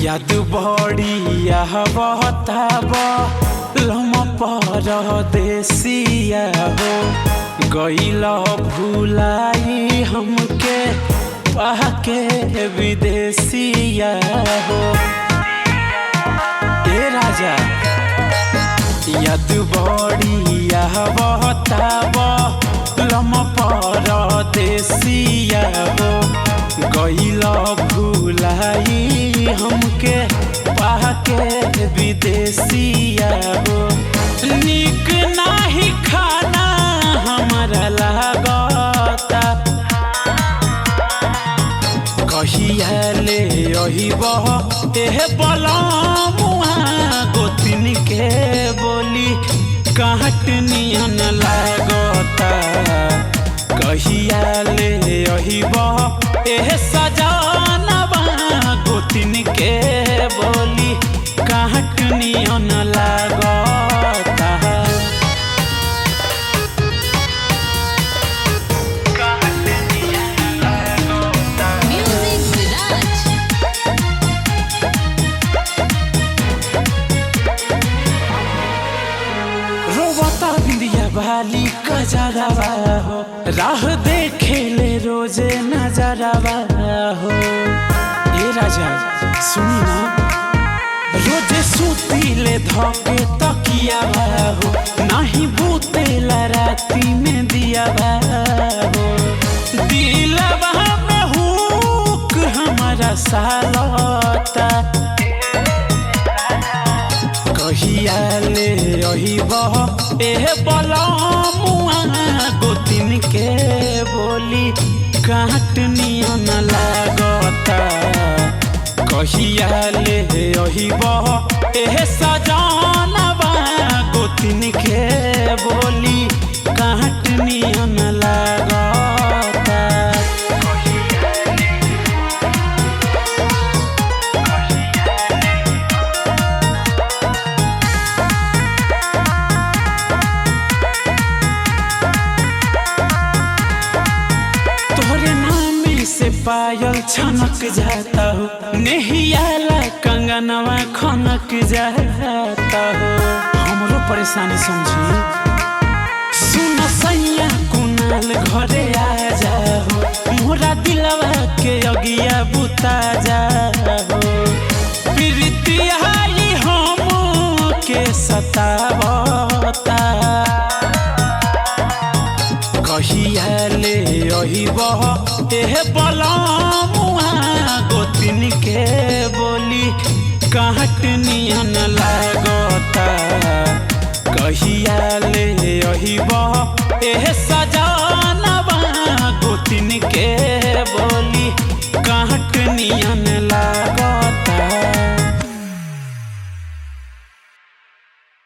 याद बड़ी बताब लम परदेसिया हो गईल भुलाई हमके पाके विदेसिया हो। ए राजा याद बड़ी बताब लम परदेसिया हो गईल भुलाई हमके पाके विदेसिया हो। निक नाही खाना हमारा लागता कहिया ले अहिबह एह बलमुआ गोतिन के बोली काट नियन लागता कहिया ले अहिबह एह सजनवा गोतिन के बोली काट नियन लागता। रोवता बिंदिया वाली कजरवा हो राह देखे ले रोजे नजरवा हो। ए राजा सुनी ना रोजे सूती ले धोके तकिया हो नहीं बूतेला राती में दिया हो। दिलवा में हुक हमारा सालता कहिया ले अहिबह एह बलमुआ गोतिन के बोली काट नियन लागता कहिया ले अहिबह एह सजनवा गोतिन के बोली काट नियन लागता। से पायल छनक जाता हो नेहियाला कंगनवा खनक जाता हो। हमरो परेशानी समझी सुन सैया कुनाल घरे आ जाओ मोरा दिलवा के अगिया बुता जाओ। प्रीतिया हम के सतावता कहिया ले अहिबह एह बलमुआ गोतिन के बोली काट नियन लागता कहिया ले अहिबह एह सजनवा गोतिन के बोली काट नियन लागता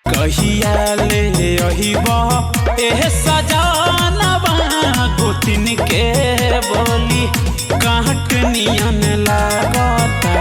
कहिया ले अहिबह एह सजनवा गोतिन के बोली काट नियन लागता।